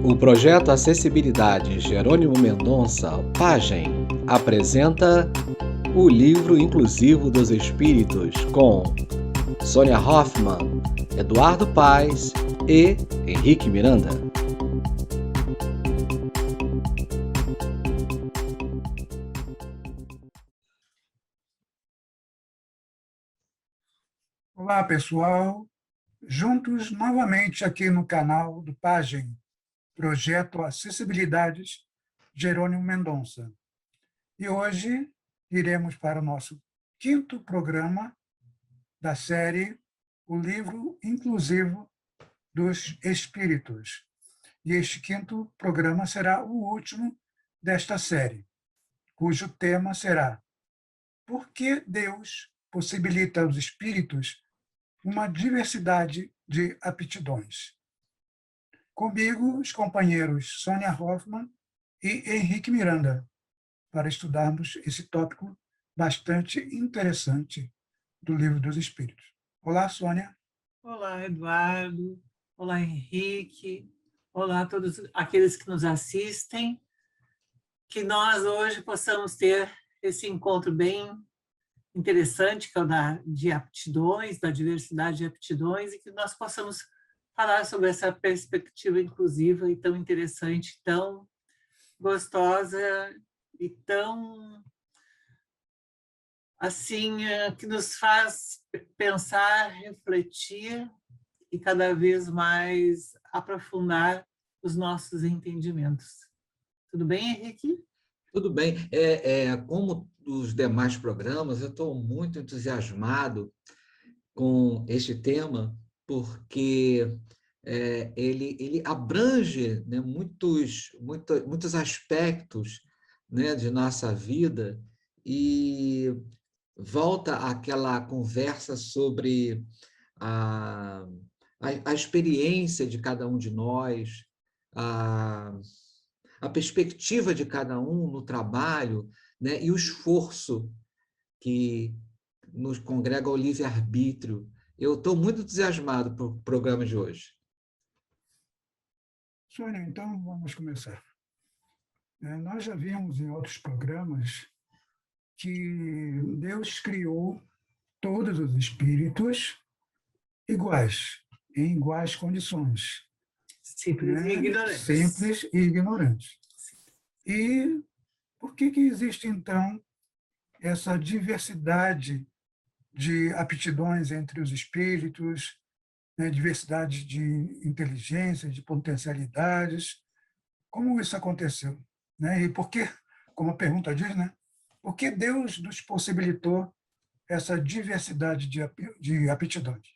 O projeto Acessibilidade Jerônimo Mendonça, Pagem, apresenta o Livro Inclusivo dos Espíritos com Sônia Hoffmann, Eduardo Paes e Henrique Miranda. Olá, pessoal. Juntos novamente aqui no canal do Pagem, Projeto Acessibilidades Jerônimo Mendonça. E hoje iremos para o nosso 5º programa da série O Livro Inclusivo dos Espíritos. E este 5º programa será o último desta série, cujo tema será Por que Deus possibilita aos espíritos uma diversidade de aptidões? Comigo, os companheiros Sônia Hoffmann e Henrique Miranda, para estudarmos esse tópico bastante interessante do Livro dos Espíritos. Olá, Sônia. Olá, Eduardo. Olá, Henrique. Olá a todos aqueles que nos assistem. Que nós hoje possamos ter esse encontro bem interessante, que é o de aptidões, da diversidade de aptidões, e que nós possamos falar sobre essa perspectiva inclusiva e tão interessante, tão gostosa e tão, assim, que nos faz pensar, refletir e cada vez mais aprofundar os nossos entendimentos. Tudo bem, Henrique? Tudo bem. Como os demais programas, eu estou muito entusiasmado com este tema, porque ele abrange, né, muitos aspectos, né, de nossa vida e volta àquela conversa sobre a experiência de cada um de nós, a perspectiva de cada um no trabalho, né, e o esforço que nos congrega ao livre-arbítrio. Eu estou muito entusiasmado para o programa de hoje. Sônia, então vamos começar. Nós já vimos em outros programas que Deus criou todos os espíritos iguais, em iguais condições. Simples e ignorantes. Simples e ignorantes. E por que existe, então, essa diversidade de aptidões entre os espíritos, né, diversidade de inteligência, de potencialidades? Como isso aconteceu? Né? E por que, como a pergunta diz, né, por que Deus nos possibilitou essa diversidade de aptidões?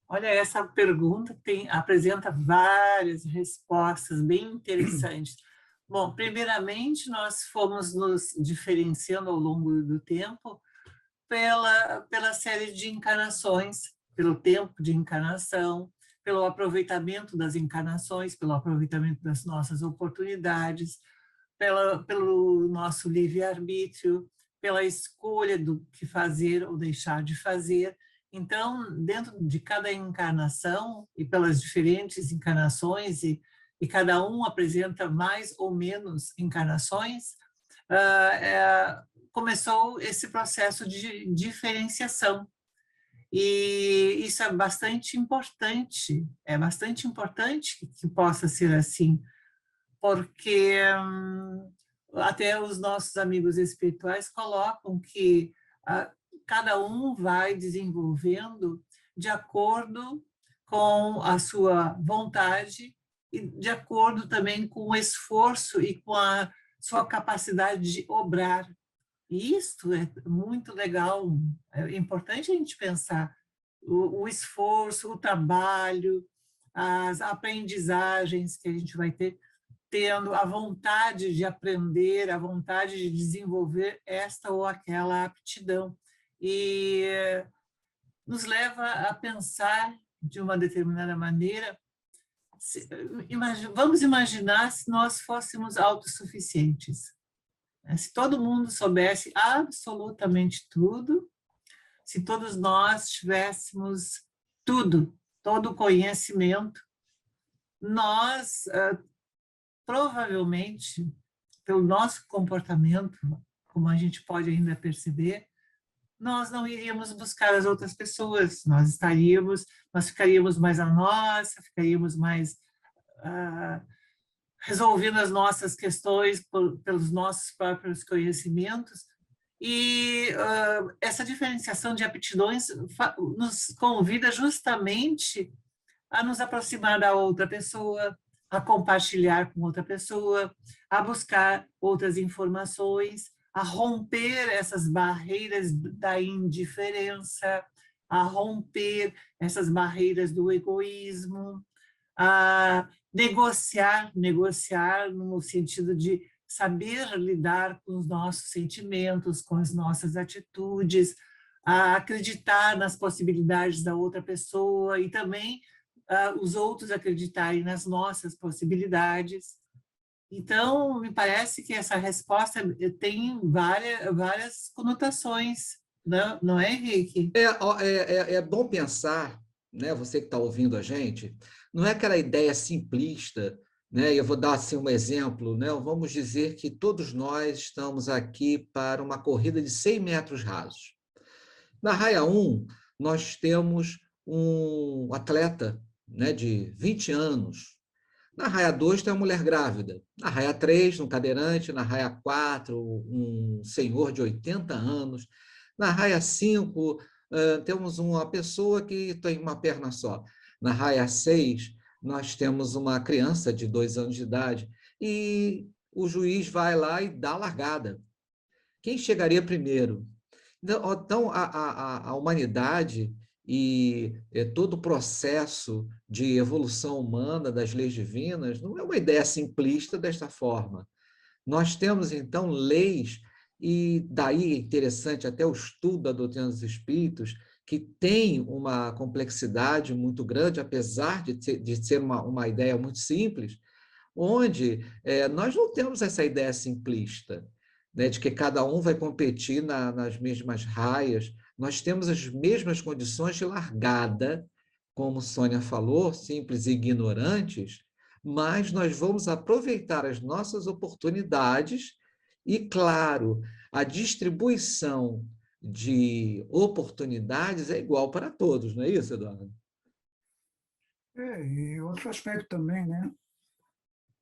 Olha, essa pergunta apresenta várias respostas bem interessantes. Bom, primeiramente, nós fomos nos diferenciando ao longo do tempo pela série de encarnações, pelo tempo de encarnação, pelo aproveitamento das encarnações, pelo aproveitamento das nossas oportunidades, pelo nosso livre-arbítrio, pela escolha do que fazer ou deixar de fazer. Então, dentro de cada encarnação e pelas diferentes encarnações, e cada um apresenta mais ou menos encarnações, começou esse processo de diferenciação. E isso é bastante importante que possa ser assim, porque até os nossos amigos espirituais colocam que cada um vai desenvolvendo de acordo com a sua vontade e de acordo também com o esforço e com a sua capacidade de obrar. E isso é muito legal, é importante a gente pensar o esforço, o trabalho, as aprendizagens que a gente vai tendo a vontade de aprender, a vontade de desenvolver esta ou aquela aptidão. E nos leva a pensar de uma determinada maneira. Vamos imaginar se nós fôssemos autossuficientes. Se todo mundo soubesse absolutamente tudo, se todos nós tivéssemos tudo, todo o conhecimento, nós provavelmente, pelo nosso comportamento, como a gente pode ainda perceber, nós não iríamos buscar as outras pessoas, nós ficaríamos mais a nossa, ficaríamos mais resolvendo as nossas questões pelos nossos próprios conhecimentos. E essa diferenciação de aptidões nos convida justamente a nos aproximar da outra pessoa, a compartilhar com outra pessoa, a buscar outras informações, a romper essas barreiras da indiferença, a romper essas barreiras do egoísmo, a negociar no sentido de saber lidar com os nossos sentimentos, com as nossas atitudes, a acreditar nas possibilidades da outra pessoa e também os outros acreditarem nas nossas possibilidades. Então, me parece que essa resposta tem várias conotações, não é, Henrique? É bom pensar, né, você que está ouvindo a gente, não é aquela ideia simplista, né? Eu vou dar assim, um exemplo, né? Vamos dizer que todos nós estamos aqui para uma corrida de 100 metros rasos. Na raia 1, nós temos um atleta, né, de 20 anos. Na raia 2 tem uma mulher grávida. Na raia 3, um cadeirante. Na raia 4, um senhor de 80 anos. Na raia 5, temos uma pessoa que tem uma perna só. Na raia 6, nós temos uma criança de 2 anos de idade. E o juiz vai lá e dá a largada. Quem chegaria primeiro? Então, a humanidade e todo o processo de evolução humana das leis divinas não é uma ideia simplista desta forma. Nós temos, então, leis, e daí é interessante até o estudo da doutrina dos espíritos, que tem uma complexidade muito grande, apesar de ser uma ideia muito simples, onde nós não temos essa ideia simplista, né, de que cada um vai competir nas mesmas raias. Nós temos as mesmas condições de largada, como Sônia falou, simples e ignorantes, mas nós vamos aproveitar as nossas oportunidades e, claro, a distribuição de oportunidades é igual para todos, não é isso, Eduardo? E outro aspecto também, né?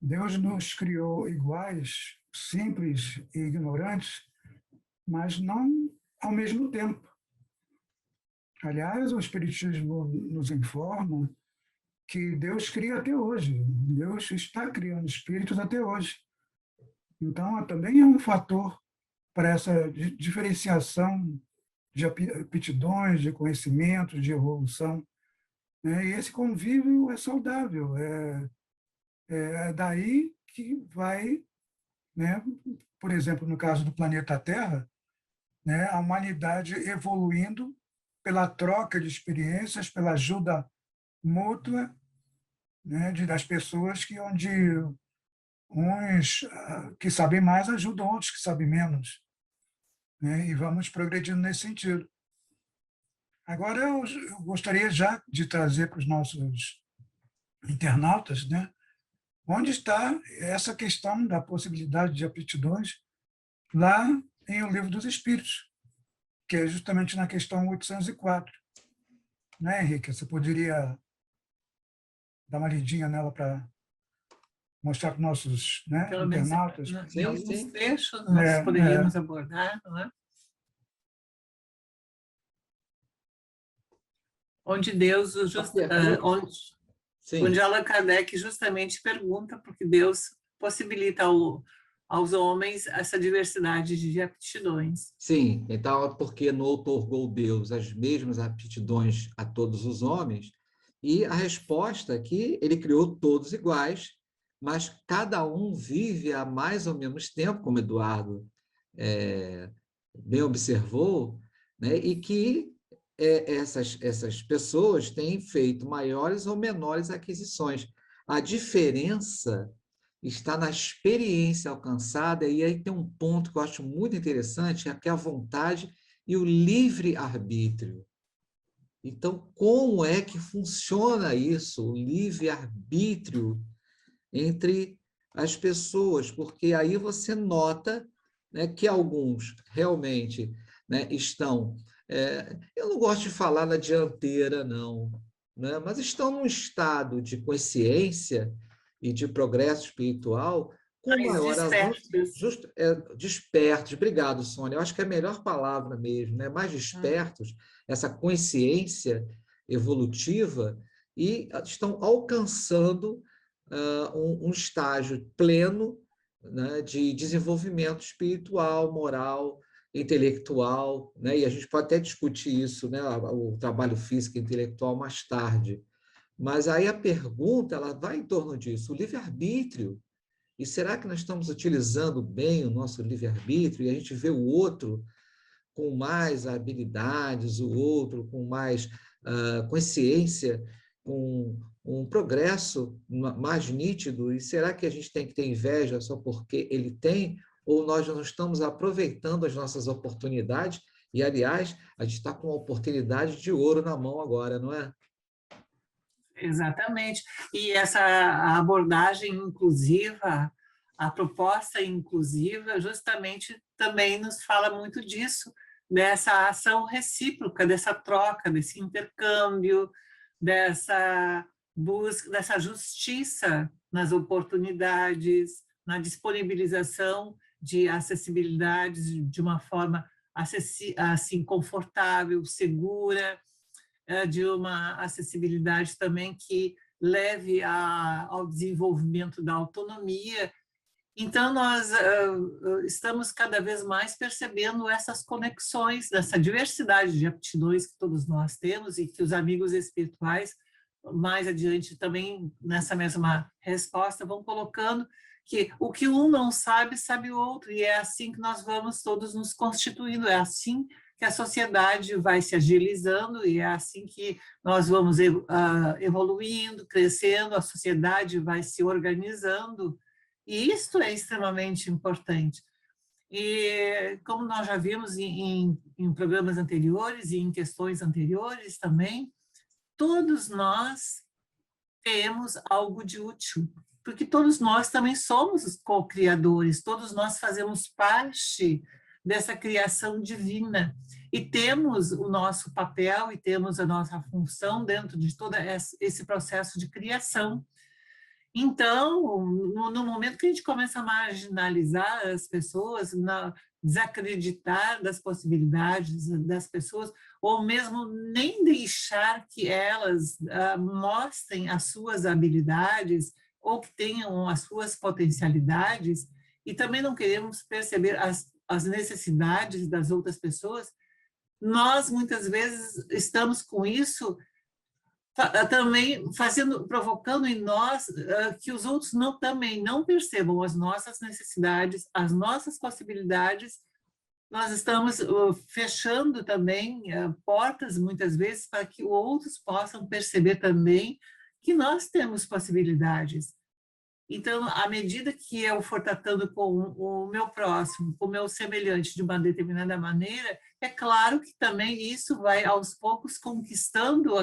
Deus nos criou iguais, simples e ignorantes, mas não ao mesmo tempo. Aliás, o Espiritismo nos informa que Deus cria até hoje. Deus está criando espíritos até hoje. Então, também é um fator para essa diferenciação de aptidões, de conhecimentos, de evolução. E esse convívio é saudável. É daí que vai, né, por exemplo, no caso do planeta Terra, né, a humanidade evoluindo pela troca de experiências, pela ajuda mútua, né, das pessoas onde uns que sabem mais ajudam outros que sabem menos, né, e vamos progredindo nesse sentido. Agora, eu gostaria já de trazer para os nossos internautas, né, onde está essa questão da possibilidade de aptidões lá em O Livro dos Espíritos, que é justamente na questão 804. Né, Henrique? Você poderia dar uma lidinha nela para mostrar para os nossos, né, internautas? Em alguns trechos nós poderíamos abordar, não é? Onde Deus, onde Allan Kardec justamente pergunta porque Deus possibilita aos homens essa diversidade de aptidões. Sim, então porque não outorgou Deus as mesmas aptidões a todos os homens, e a resposta é que ele criou todos iguais, mas cada um vive há mais ou menos tempo, como Eduardo bem observou, né? E que essas pessoas têm feito maiores ou menores aquisições. A diferença está na experiência alcançada, e aí tem um ponto que eu acho muito interessante, que é a vontade e o livre-arbítrio. Então, como é que funciona isso, o livre-arbítrio entre as pessoas? Porque aí você nota, né, que alguns realmente, né, estão... eu não gosto de falar na dianteira, não, né, mas estão num estado de consciência e de progresso espiritual com Mais maior avanço, despertos. despertos. Obrigado, Sônia. Eu acho que é a melhor palavra mesmo, né? Mais despertos, essa consciência evolutiva, e estão alcançando um estágio pleno, né, de desenvolvimento espiritual, moral, intelectual, né? E a gente pode até discutir isso, né, o trabalho físico e intelectual mais tarde. Mas aí a pergunta ela vai em torno disso, o livre-arbítrio. E será que nós estamos utilizando bem o nosso livre-arbítrio e a gente vê o outro com mais habilidades, o outro com mais consciência, com um progresso mais nítido? E será que a gente tem que ter inveja só porque ele tem? Ou nós não estamos aproveitando as nossas oportunidades? E, aliás, a gente está com uma oportunidade de ouro na mão agora, não é? Exatamente. E essa abordagem inclusiva, a proposta inclusiva, justamente também nos fala muito disso, dessa ação recíproca, dessa troca, desse intercâmbio, dessa busca, dessa justiça nas oportunidades, na disponibilização de acessibilidades de uma forma assim confortável, segura, de uma acessibilidade também que leve ao desenvolvimento da autonomia. Então, nós estamos cada vez mais percebendo essas conexões, dessa diversidade de aptidões que todos nós temos e que os amigos espirituais, mais adiante também, nessa mesma resposta, vão colocando que o que um não sabe, sabe o outro, e é assim que nós vamos todos nos constituindo, é assim que a sociedade vai se agilizando e é assim que nós vamos evoluindo, crescendo, a sociedade vai se organizando, e isto é extremamente importante. E como nós já vimos em programas anteriores e em questões anteriores também, todos nós temos algo de útil, porque todos nós também somos os co-criadores, todos nós fazemos parte dessa criação divina e temos o nosso papel e temos a nossa função dentro de todo esse processo de criação. Então, no momento que a gente começa a marginalizar as pessoas, desacreditar das possibilidades das pessoas, ou mesmo nem deixar que elas mostrem as suas habilidades ou que tenham as suas potencialidades, e também não queremos perceber as necessidades das outras pessoas, nós muitas vezes estamos com isso também provocando em nós que os outros também não percebam as nossas necessidades, as nossas possibilidades. Nós estamos fechando também portas, muitas vezes, para que outros possam perceber também que nós temos possibilidades. Então, à medida que eu for tratando com o meu próximo, com o meu semelhante de uma determinada maneira, é claro que também isso vai, aos poucos, conquistando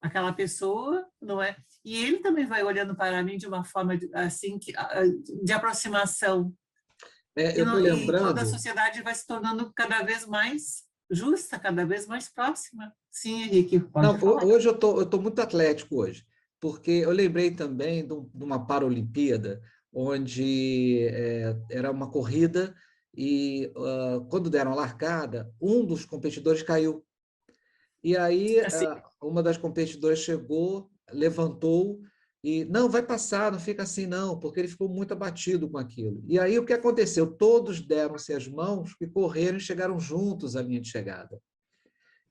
aquela pessoa, não é? E ele também vai olhando para mim de uma forma assim, de aproximação. Eu estou E toda a lembrando... sociedade vai se tornando cada vez mais justa, cada vez mais próxima. Sim, Henrique, pode falar. Hoje eu estou muito atlético hoje, porque eu lembrei também de uma Paralimpíada, onde era uma corrida e quando deram a largada, um dos competidores caiu. E aí Assim, uma das competidoras chegou, levantou e, não, vai passar, não fica assim não, porque ele ficou muito abatido com aquilo. E aí o que aconteceu? Todos deram-se as mãos e correram e chegaram juntos à linha de chegada.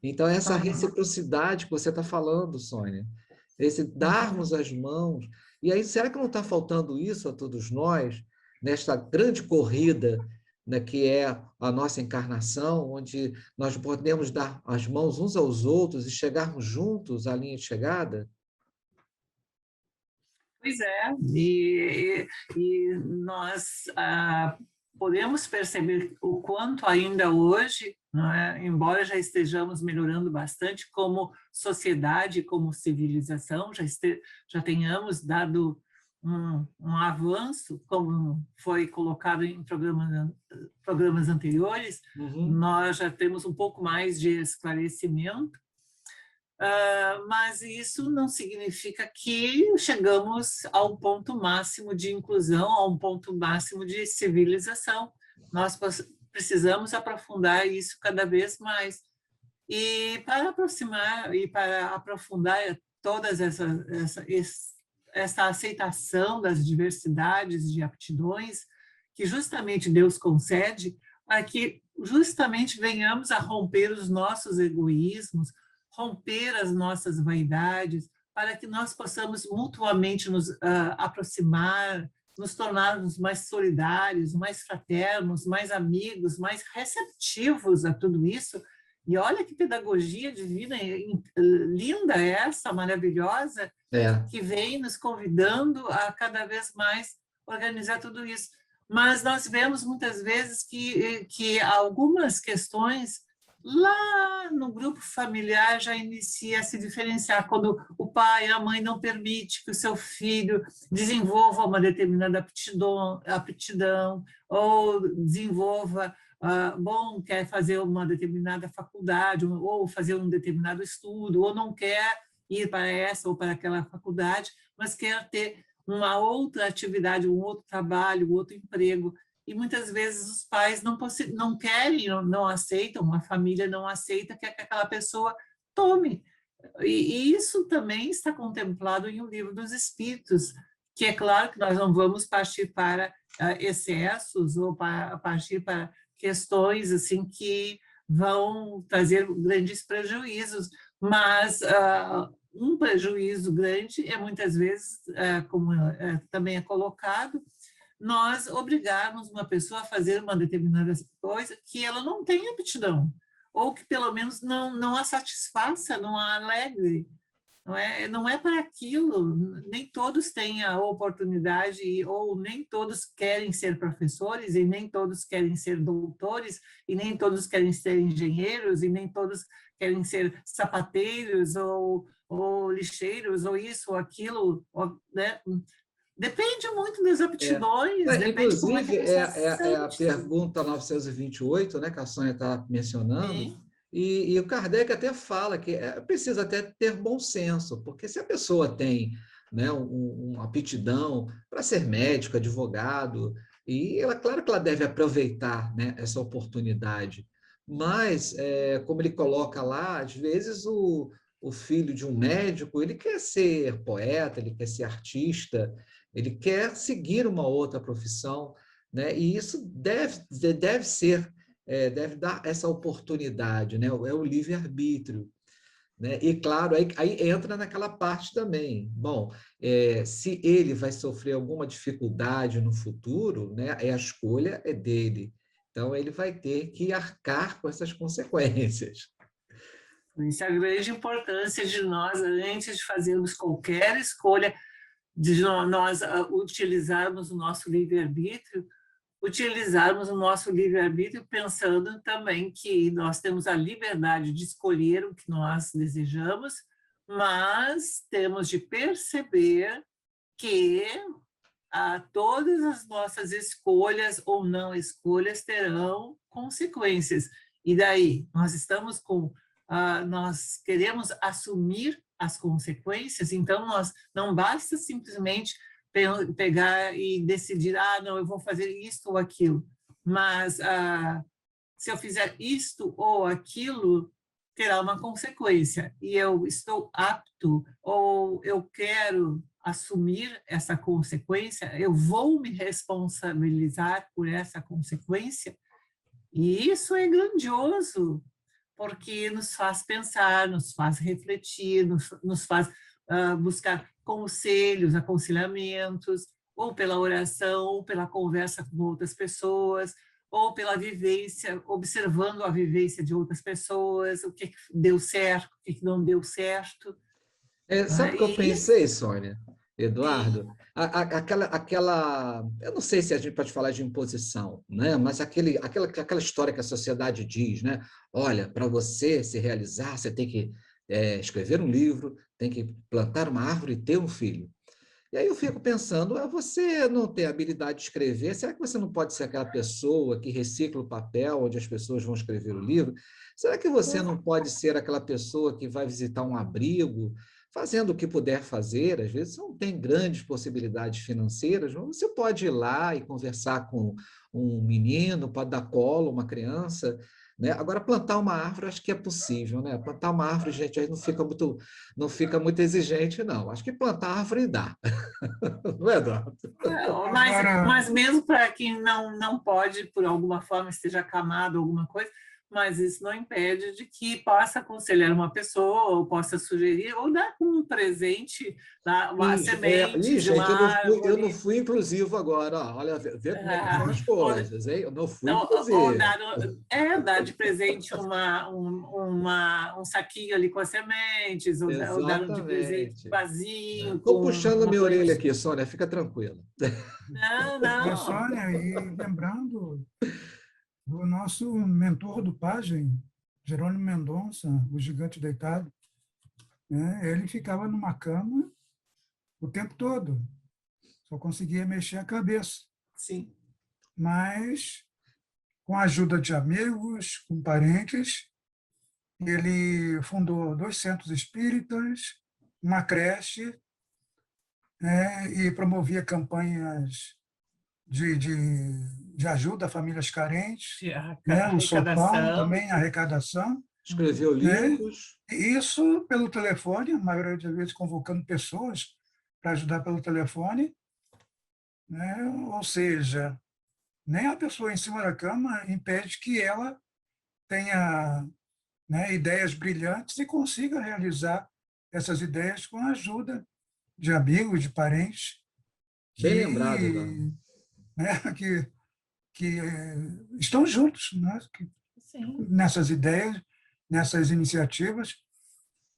Então, essa reciprocidade que você está falando, Sônia, esse darmos as mãos, e aí, será que não está faltando isso a todos nós, nesta grande corrida, né, que é a nossa encarnação, onde nós podemos dar as mãos uns aos outros e chegarmos juntos à linha de chegada? pois é, e nós podemos perceber o quanto ainda hoje, não é, embora já estejamos melhorando bastante como sociedade, como civilização, já tenhamos dado um avanço, como foi colocado em programas anteriores, nós já temos um pouco mais de esclarecimento, mas isso não significa que chegamos ao ponto máximo de inclusão, a um ponto máximo de civilização. Nós precisamos aprofundar isso cada vez mais. E para aproximar e para aprofundar todas essa aceitação das diversidades de aptidões que justamente Deus concede, para que justamente venhamos a romper os nossos egoísmos, romper as nossas vaidades, para que nós possamos mutuamente nos aproximar, nos tornarmos mais solidários, mais fraternos, mais amigos, mais receptivos a tudo isso. E olha que pedagogia divina linda essa, maravilhosa, que vem nos convidando a cada vez mais organizar tudo isso. Mas nós vemos muitas vezes que algumas questões lá no grupo familiar já inicia a se diferenciar, quando o pai, a mãe não permite que o seu filho desenvolva uma determinada aptidão ou desenvolva, quer fazer uma determinada faculdade, ou fazer um determinado estudo, ou não quer ir para essa ou para aquela faculdade, mas quer ter uma outra atividade, um outro trabalho, um outro emprego. E muitas vezes os pais não querem, não aceitam, a família não aceita que aquela pessoa tome. E isso também está contemplado em O Livro dos Espíritos, que é claro que nós não vamos partir para excessos ou partir para questões assim que vão trazer grandes prejuízos, mas um prejuízo grande é muitas vezes, como também é colocado, nós obrigarmos uma pessoa a fazer uma determinada coisa que ela não tem aptidão, ou que pelo menos não a satisfaça, não a alegre. Não é para aquilo, nem todos têm a oportunidade, ou nem todos querem ser professores, e nem todos querem ser doutores, e nem todos querem ser engenheiros, e nem todos querem ser sapateiros, ou lixeiros, ou isso, ou aquilo, né? Depende muito das aptidões. Depende inclusive, é a pergunta 928, né, que a Sônia está mencionando, e o Kardec até fala que precisa até ter bom senso, porque se a pessoa tem, né, uma aptidão para ser médico, advogado, e claro que ela deve aproveitar, né, essa oportunidade, mas, como ele coloca lá, às vezes o filho de um médico, ele quer ser poeta, ele quer ser artista, ele quer seguir uma outra profissão, né? E isso deve ser, deve dar essa oportunidade, né? É o livre-arbítrio, né? E, claro, aí entra naquela parte também. Bom, se ele vai sofrer alguma dificuldade no futuro, né? A escolha é dele. Então, ele vai ter que arcar com essas consequências. Isso é a grande importância de nós, antes de fazermos qualquer escolha, de nós utilizarmos o nosso livre-arbítrio, pensando também que nós temos a liberdade de escolher o que nós desejamos, mas temos de perceber que todas as nossas escolhas ou não escolhas terão consequências. E daí, nós queremos assumir as consequências, então não basta simplesmente pegar e decidir, não, eu vou fazer isto ou aquilo, mas se eu fizer isto ou aquilo, terá uma consequência, e eu estou apto, ou eu quero assumir essa consequência, eu vou me responsabilizar por essa consequência, e isso é grandioso, porque nos faz pensar, nos faz refletir, nos faz buscar conselhos, aconselhamentos, ou pela oração, ou pela conversa com outras pessoas, ou pela vivência, observando a vivência de outras pessoas, o que deu certo, o que não deu certo. Sabe o que eu pensei, Sônia? Eduardo, eu não sei se a gente pode falar de imposição, né? Mas aquela história que a sociedade diz, né? Olha, para você se realizar, você tem que escrever um livro, tem que plantar uma árvore e ter um filho. E aí eu fico pensando, você não tem habilidade de escrever, será que você não pode ser aquela pessoa que recicla o papel onde as pessoas vão escrever o livro? Será que você não pode ser aquela pessoa que vai visitar um abrigo, fazendo o que puder fazer? Às vezes você não tem grandes possibilidades financeiras, mas você pode ir lá e conversar com um menino, pode dar colo, uma criança, né? Agora, plantar uma árvore, acho que é possível, né? Plantar uma árvore, gente, aí não fica muito exigente, não. Acho que plantar árvore dá. Não é, Eduardo? Agora, Mas mesmo para quem não pode, por alguma forma, esteja acamado alguma coisa, mas isso não impede de que possa aconselhar uma pessoa, ou possa sugerir, ou dar como um presente uma semente de uma Gente, eu não árvore. fui inclusivo agora. Ó. Olha, vê como é que são as Ou, coisas, hein? Eu não fui ou inclusivo. dar de presente um saquinho ali com as sementes, ou dar de presente um Exatamente. vasinho Estou com puxando uma minha orelha planta. aqui, Sônia, fica tranquila. Não, a não. Sônia, e lembrando do nosso mentor do Pajem, Jerônimo Mendonça, o gigante deitado, né? Ele ficava numa cama o tempo todo, só conseguia mexer a cabeça. Sim. Mas, com a ajuda de amigos, com parentes, ele fundou 2 centros espíritas, uma creche, né? E promovia campanhas de ajuda a famílias carentes, De né? O sopão arrecadação. também, a arrecadação, Escreveu né? livros. Isso pelo telefone, a maioria das vezes convocando pessoas para ajudar pelo telefone, né? Ou seja, nem a pessoa em cima da cama impede que ela tenha, né, ideias brilhantes e consiga realizar essas ideias com a ajuda de amigos, de parentes Bem lembrado, Eduardo. que, né, que estão juntos, né, Sim. nessas ideias, nessas iniciativas.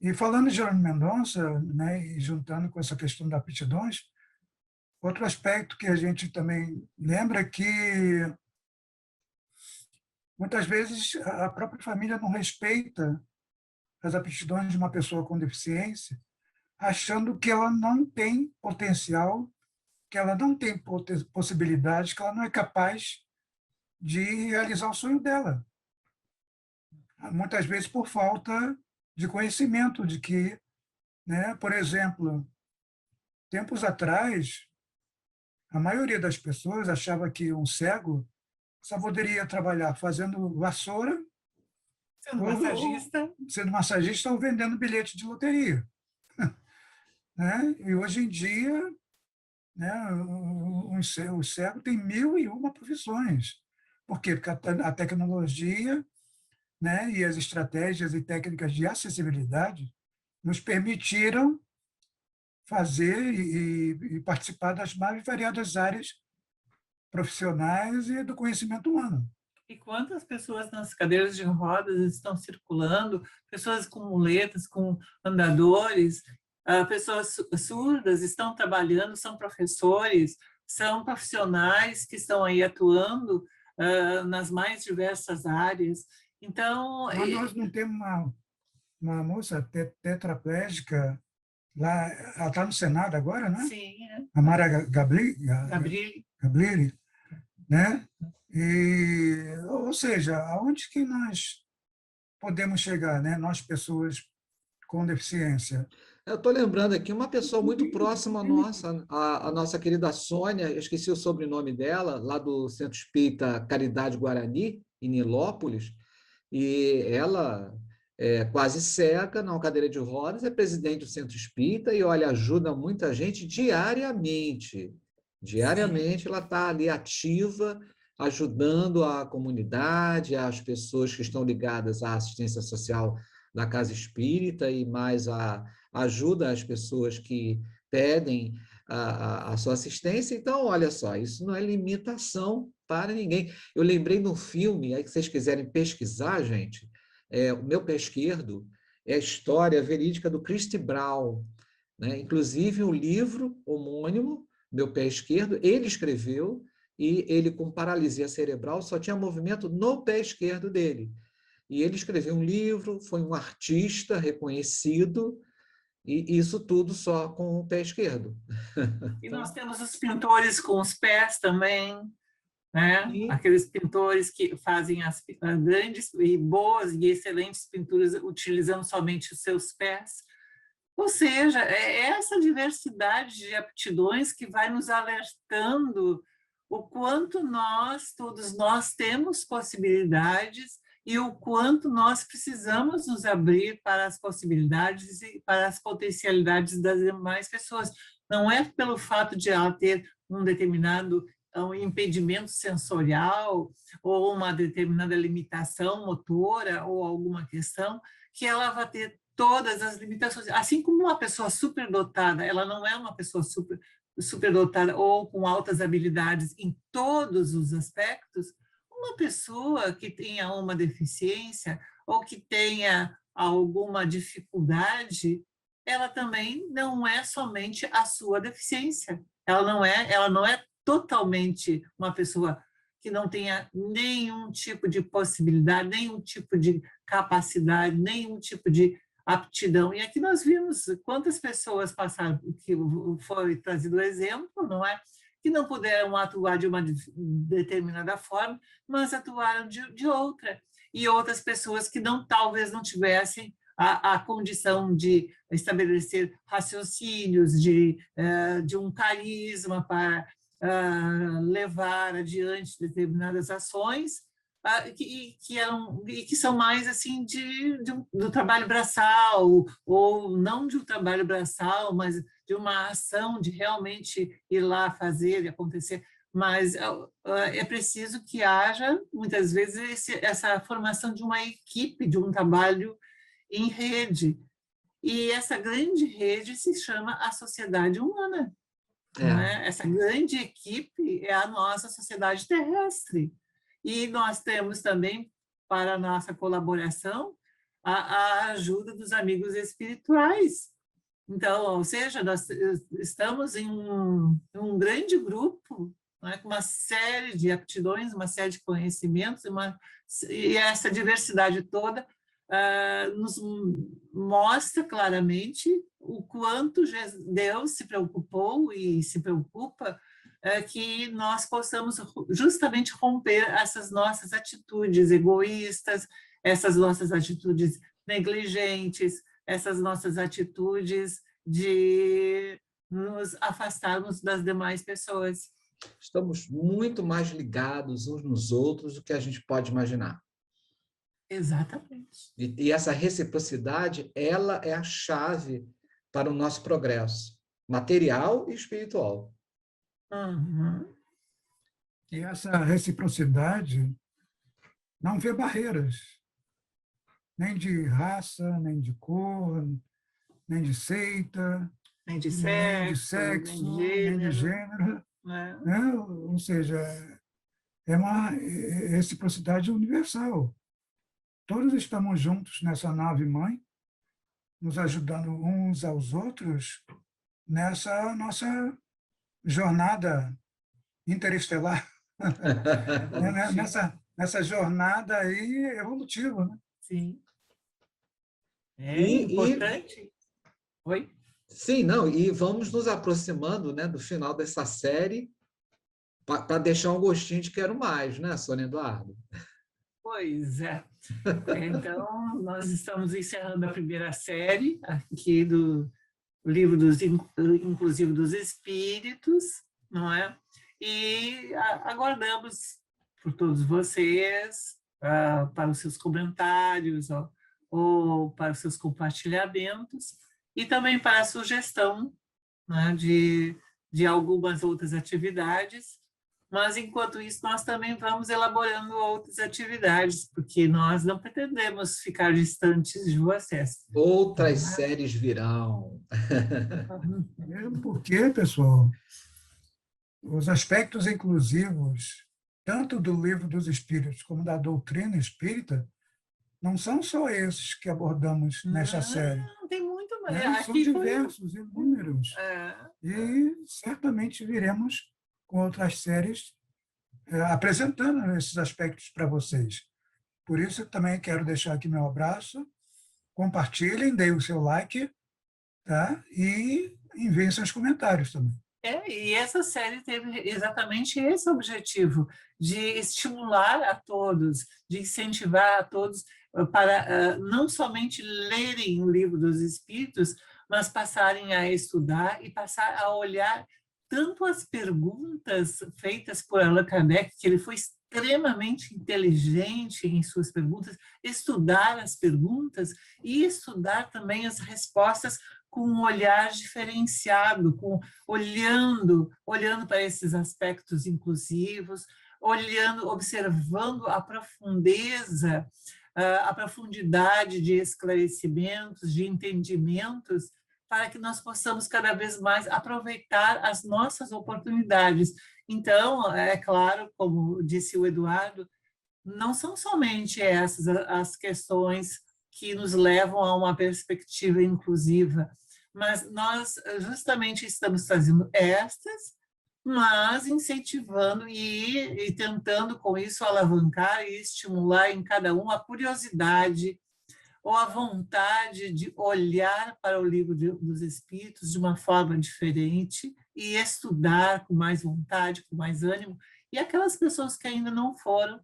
E falando de Jerônimo Mendonça, né, e juntando com essa questão das aptidões, outro aspecto que a gente também lembra é que muitas vezes a própria família não respeita as aptidões de uma pessoa com deficiência, achando que ela não tem potencial, que ela não tem possibilidades, que ela não é capaz de realizar o sonho dela. Muitas vezes por falta de conhecimento de que, né, por exemplo, tempos atrás, a maioria das pessoas achava que um cego só poderia trabalhar fazendo vassoura, Sendo ou massagista. sendo massagista ou vendendo bilhete de loteria, né? E hoje em dia, né, o cego tem 1.001 profissões. Por quê? Porque a tecnologia, né, e as estratégias e técnicas de acessibilidade nos permitiram fazer e participar das mais variadas áreas profissionais e do conhecimento humano. E quantas pessoas nas cadeiras de rodas estão circulando, pessoas com muletas, com andadores, pessoas surdas estão trabalhando, são professores, são profissionais que estão aí atuando nas mais diversas áreas. Então, Mas nós não temos uma moça tetraplégica lá, ela está no Senado agora, né? sim, A Mara Gabrilli, né? E, ou seja, aonde que nós podemos chegar, né? Nós, pessoas com deficiência? Eu estou lembrando aqui uma pessoa muito próxima nossa, a nossa querida Sônia, eu esqueci o sobrenome dela, lá do Centro Espírita Caridade Guarani, em Nilópolis, e ela é quase cega, na cadeira de rodas, é presidente do Centro Espírita e, olha, ajuda muita gente diariamente. Diariamente ela está ali ativa, ajudando a comunidade, as pessoas que estão ligadas à assistência social da Casa Espírita e mais ajuda as pessoas que pedem a sua assistência. Então, olha só, isso não é limitação para ninguém. Eu lembrei no filme, aí que vocês quiserem pesquisar, gente, O Meu Pé Esquerdo, é a história verídica do Christy Brown, né? Inclusive um livro homônimo, Meu Pé Esquerdo, ele escreveu, e ele com paralisia cerebral só tinha movimento no pé esquerdo dele. E ele escreveu um livro, foi um artista reconhecido, e isso tudo só com o pé esquerdo. E nós temos os pintores com os pés também, né? Aqueles pintores que fazem as grandes e boas e excelentes pinturas utilizando somente os seus pés. Ou seja, é essa diversidade de aptidões que vai nos alertando o quanto todos nós temos possibilidades e o quanto nós precisamos nos abrir para as possibilidades e para as potencialidades das demais pessoas. Não é pelo fato de ela ter um determinado impedimento sensorial ou uma determinada limitação motora ou alguma questão que ela vai ter todas as limitações. Assim como uma pessoa superdotada, ela não é uma pessoa superdotada ou com altas habilidades em todos os aspectos, uma pessoa que tenha uma deficiência ou que tenha alguma dificuldade, ela também não é somente a sua deficiência. Ela não é totalmente uma pessoa que não tenha nenhum tipo de possibilidade, nenhum tipo de capacidade, nenhum tipo de aptidão. E aqui nós vimos quantas pessoas passaram, que foi trazido o exemplo, não é? Que não puderam atuar de uma determinada forma, mas atuaram de outra. E outras pessoas que talvez não tivessem a condição de estabelecer raciocínios, de um carisma para levar adiante determinadas ações, que são mais assim do trabalho braçal, ou não de um trabalho braçal, mas de uma ação de realmente ir lá fazer e acontecer. Mas é preciso que haja, muitas vezes, essa formação de uma equipe, de um trabalho em rede. E essa grande rede se chama a sociedade humana. Não é? Essa grande equipe é a nossa sociedade terrestre. E nós temos também, para a nossa colaboração, a ajuda dos amigos espirituais. Então, ou seja, nós estamos em um grande grupo, né, com uma série de aptidões, uma série de conhecimentos, e essa diversidade toda nos mostra claramente o quanto Deus se preocupou e se preocupa que nós possamos justamente romper essas nossas atitudes egoístas, essas nossas atitudes negligentes, essas nossas atitudes de nos afastarmos das demais pessoas. Estamos muito mais ligados uns nos outros do que a gente pode imaginar. Exatamente. E essa reciprocidade, ela é a chave para o nosso progresso, material e espiritual. Uhum. E essa reciprocidade não vê barreiras, nem de raça, nem de cor, nem de seita, Nem de sexo, nem de gênero. Né? Ou seja, é uma reciprocidade universal. Todos estamos juntos nessa nave-mãe, nos ajudando uns aos outros nessa nossa jornada interestelar, nessa jornada aí evolutiva. Né? Sim. É importante. Oi? Sim, não, e vamos nos aproximando, né, do final dessa série para deixar um gostinho de quero mais, né, Sônia Eduardo? Pois é. Então, nós estamos encerrando a primeira série aqui do livro inclusive dos Espíritos, não é? E aguardamos por todos vocês para os seus comentários ou para os seus compartilhamentos e também para a sugestão, né, de algumas outras atividades. Mas, enquanto isso, nós também vamos elaborando outras atividades, porque nós não pretendemos ficar distantes de vocês. Outras séries virão. Mesmo porque, pessoal, os aspectos inclusivos, tanto do Livro dos Espíritos como da doutrina espírita, não são só esses que abordamos nesta série. Tem muito São diversos, inúmeros. E certamente viremos com outras séries apresentando esses aspectos para vocês. Por isso, eu também quero deixar aqui meu abraço. Compartilhem, deem o seu like, tá? E enviem seus comentários também. E essa série teve exatamente esse objetivo, de estimular a todos, de incentivar a todos para não somente lerem o Livro dos Espíritos, mas passarem a estudar e passar a olhar tanto as perguntas feitas por Allan Kardec, que ele foi extremamente inteligente em suas perguntas, estudar as perguntas e estudar também as respostas com um olhar diferenciado, olhando para esses aspectos inclusivos, observando a profundeza, a profundidade de esclarecimentos, de entendimentos, para que nós possamos cada vez mais aproveitar as nossas oportunidades. Então, é claro, como disse o Eduardo, não são somente essas as questões que nos levam a uma perspectiva inclusiva, mas nós justamente estamos fazendo estas, mas incentivando e tentando com isso alavancar e estimular em cada um a curiosidade ou a vontade de olhar para o Livro dos Espíritos de uma forma diferente e estudar com mais vontade, com mais ânimo. E aquelas pessoas que ainda não foram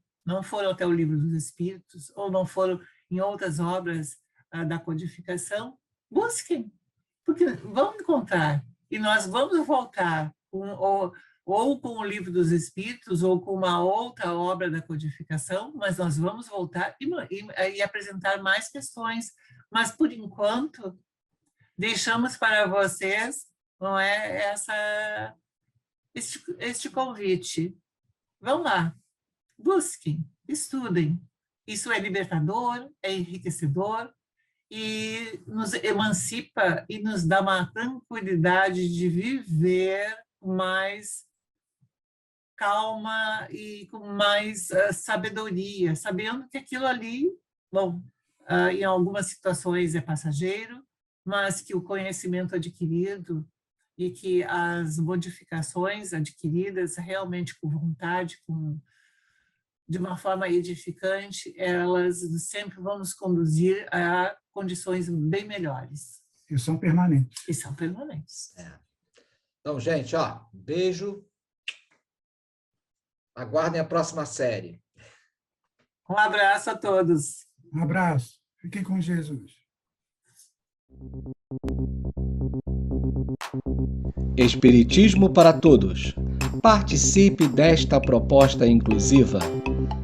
até o Livro dos Espíritos ou não foram em outras obras da codificação, busquem, porque vão encontrar, e nós vamos voltar ou com o Livro dos Espíritos ou com uma outra obra da codificação, mas nós vamos voltar e apresentar mais questões, mas por enquanto deixamos para vocês, não é, este convite. Vão lá, busquem, estudem. Isso é libertador, é enriquecedor e nos emancipa e nos dá uma tranquilidade de viver mais calma e com mais sabedoria, sabendo que aquilo ali, bom, em algumas situações é passageiro, mas que o conhecimento adquirido e que as modificações adquiridas realmente com vontade, de uma forma edificante, elas sempre vão nos conduzir a condições bem melhores. E são permanentes. E são permanentes. Então, gente, beijo. Aguardem a próxima série. Um abraço a todos. Um abraço. Fiquem com Jesus. Espiritismo para todos. Participe desta proposta inclusiva.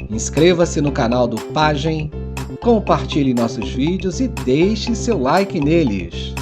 Inscreva-se no canal do Pagem, compartilhe nossos vídeos e deixe seu like neles.